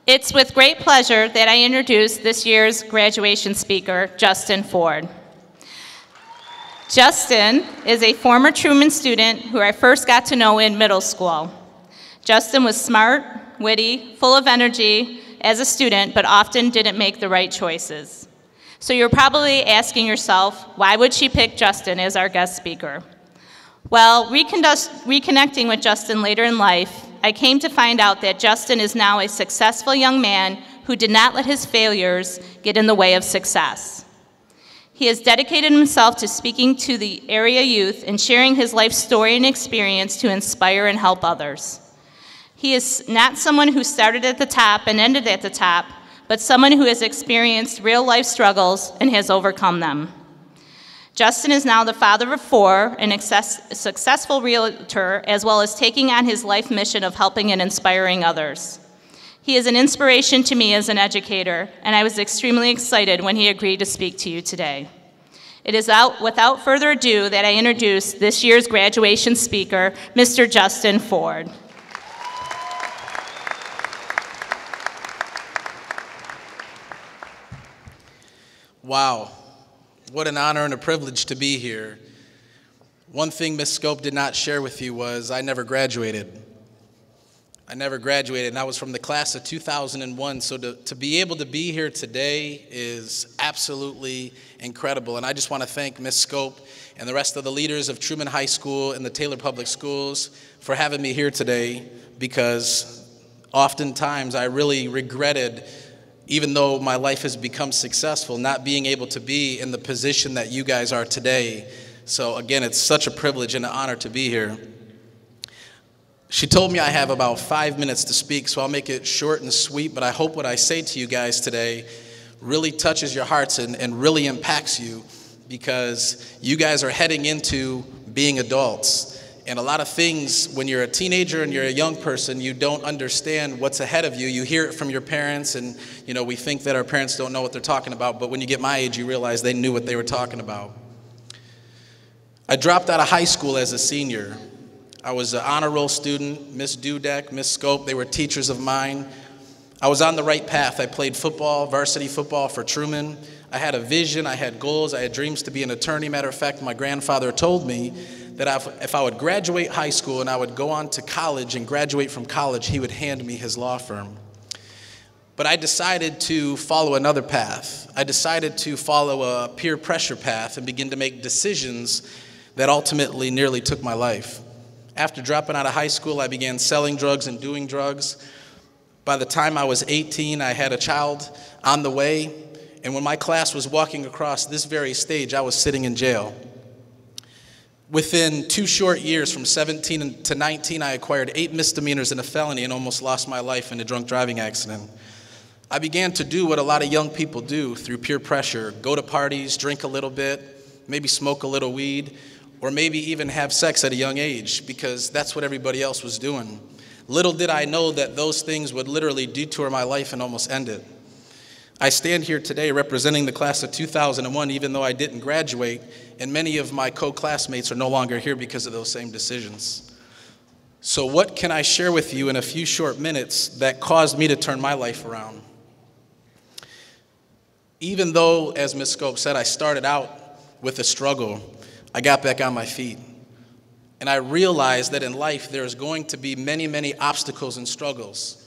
It's with great pleasure that I introduce this year's graduation speaker, Justin Ford. Justin is a former Truman student who I first got to know in middle school. Justin was smart, witty, full of energy as a student, but often didn't make the right choices. So you're probably asking yourself, why would she pick Justin as our guest speaker? Well, reconnecting with Justin later in life, I came to find out that Justin is now a successful young man who did not let his failures get in the way of success. He has dedicated himself to speaking to the area youth and sharing his life story and experience to inspire and help others. He is not someone who started at the top and ended at the top, but someone who has experienced real-life struggles and has overcome them. Justin is now the father of 4 and a successful realtor, as well as taking on his life mission of helping and inspiring others. He is an inspiration to me as an educator, and I was extremely excited when he agreed to speak to you today. It is without further ado that I introduce this year's graduation speaker, Mr. Justin Ford. Wow, what an honor and a privilege to be here. One thing Ms. Scope did not share with you was I never graduated. And I was from the class of 2001, so to be able to be here today is absolutely incredible. And I just want to thank Ms. Scope and the rest of the leaders of Truman High School and the Taylor Public Schools for having me here today, because oftentimes I really regretted, even though my life has become successful, not being able to be in the position that you guys are today. So again, it's such a privilege and an honor to be here. She told me I have about 5 minutes to speak, so I'll make it short and sweet, but I hope what I say to you guys today really touches your hearts and really impacts you, because you guys are heading into being adults. And a lot of things, when you're a teenager and you're a young person, you don't understand what's ahead of you. You hear it from your parents, and we think that our parents don't know what they're talking about, but when you get my age, you realize they knew what they were talking about. I dropped out of high school as a senior. I was an honor roll student. Miss Dudek, Miss Scope, they were teachers of mine. I was on the right path. I played football, varsity football for Truman. I had a vision, I had goals, I had dreams to be an attorney. Matter of fact, my grandfather told me that if I would graduate high school and I would go on to college and graduate from college, he would hand me his law firm. But I decided to follow another path. I decided to follow a peer pressure path and begin to make decisions that ultimately nearly took my life. After dropping out of high school, I began selling drugs and doing drugs. By the time I was 18, I had a child on the way, and when my class was walking across this very stage, I was sitting in jail. Within 2 short years, from 17 to 19, I acquired 8 misdemeanors and a felony and almost lost my life in a drunk driving accident. I began to do what a lot of young people do through peer pressure: go to parties, drink a little bit, maybe smoke a little weed, or maybe even have sex at a young age, because that's what everybody else was doing. Little did I know that those things would literally detour my life and almost end it. I stand here today representing the class of 2001, even though I didn't graduate, and many of my co-classmates are no longer here because of those same decisions. So what can I share with you in a few short minutes that caused me to turn my life around? Even though, as Ms. Scope said, I started out with a struggle, I got back on my feet. And I realized that in life there's going to be many, many obstacles and struggles.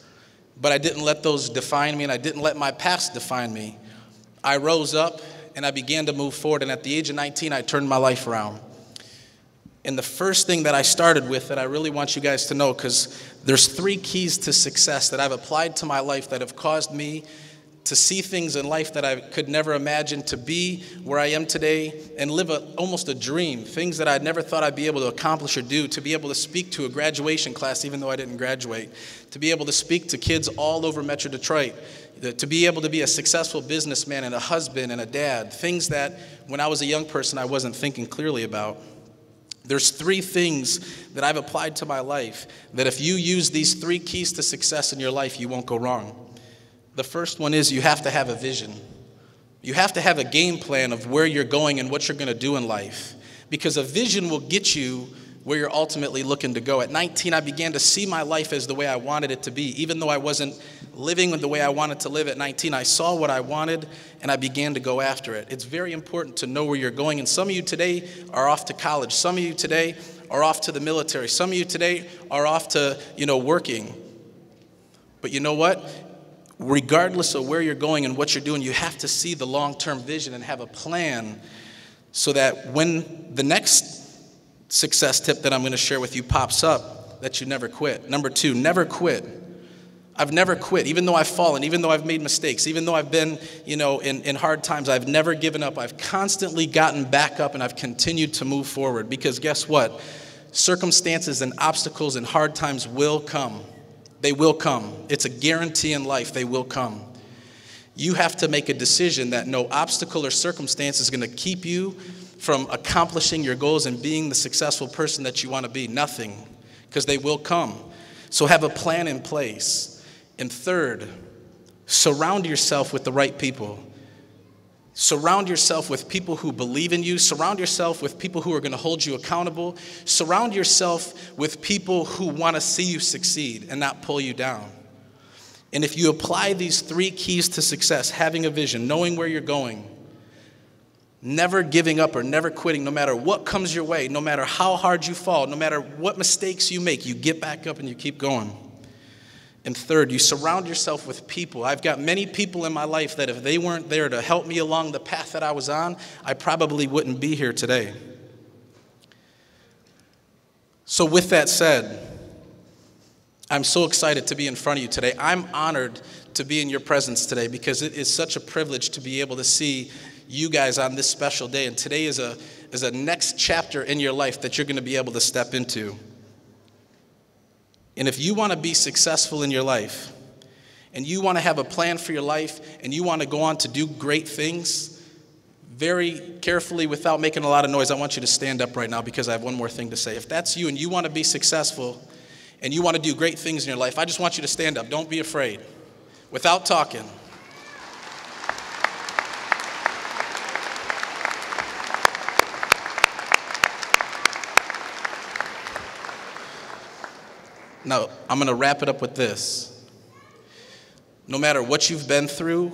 But I didn't let those define me, and I didn't let my past define me. I rose up and I began to move forward, and at the age of 19, I turned my life around. And the first thing that I started with that I really want you guys to know, because there's 3 keys to success that I've applied to my life that have caused me to see things in life that I could never imagine, to be where I am today and live almost a dream, things that I never thought I'd be able to accomplish or do, to be able to speak to a graduation class even though I didn't graduate, to be able to speak to kids all over Metro Detroit, to be able to be a successful businessman and a husband and a dad, things that when I was a young person I wasn't thinking clearly about. There's 3 things that I've applied to my life that if you use these 3 keys to success in your life, you won't go wrong. The first one is you have to have a vision. You have to have a game plan of where you're going and what you're going to do in life, because a vision will get you where you're ultimately looking to go. At 19, I began to see my life as the way I wanted it to be. Even though I wasn't living the way I wanted to live at 19, I saw what I wanted and I began to go after it. It's very important to know where you're going. And some of you today are off to college. Some of you today are off to the military. Some of you today are off to, working. But you know what? Regardless of where you're going and what you're doing, you have to see the long-term vision and have a plan so that when the next success tip that I'm going to share with you pops up, that you never quit. Number 2, never quit. I've never quit. Even though I've fallen, even though I've made mistakes, even though I've been, in hard times, I've never given up. I've constantly gotten back up and I've continued to move forward because guess what? Circumstances and obstacles and hard times will come. They will come. It's a guarantee in life. They will come. You have to make a decision that no obstacle or circumstance is going to keep you from accomplishing your goals and being the successful person that you want to be. Nothing, because they will come. So have a plan in place. And third, surround yourself with the right people. Surround yourself with people who believe in you. Surround yourself with people who are going to hold you accountable. Surround yourself with people who want to see you succeed and not pull you down. And if you apply these 3 keys to success, having a vision, knowing where you're going, never giving up or never quitting, no matter what comes your way, no matter how hard you fall, no matter what mistakes you make, you get back up and you keep going. And third, you surround yourself with people. I've got many people in my life that if they weren't there to help me along the path that I was on, I probably wouldn't be here today. So with that said, I'm so excited to be in front of you today. I'm honored to be in your presence today because it is such a privilege to be able to see you guys on this special day. And today is a next chapter in your life that you're going to be able to step into. And if you want to be successful in your life, and you want to have a plan for your life, and you want to go on to do great things, very carefully, without making a lot of noise, I want you to stand up right now because I have one more thing to say. If that's you and you want to be successful, and you want to do great things in your life, I just want you to stand up. Don't be afraid. Without talking. Now, I'm going to wrap it up with this. No matter what you've been through,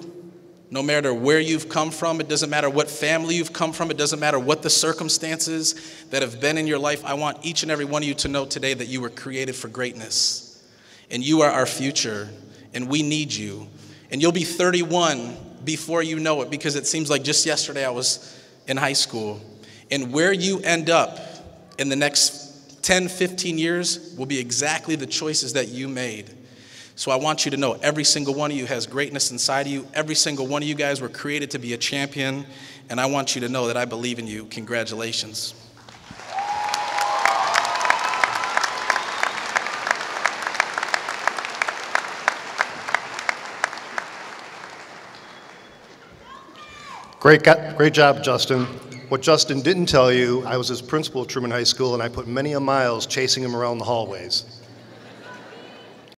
no matter where you've come from, it doesn't matter what family you've come from, it doesn't matter what the circumstances that have been in your life, I want each and every one of you to know today that you were created for greatness. And you are our future, and we need you. And you'll be 31 before you know it, because it seems like just yesterday I was in high school. And where you end up in the next 10, 15 years will be exactly the choices that you made. So I want you to know every single one of you has greatness inside of you. Every single one of you guys were created to be a champion. And I want you to know that I believe in you. Congratulations. Great job, Justin. What Justin didn't tell you, I was his principal at Truman High School, and I put many a miles chasing him around the hallways.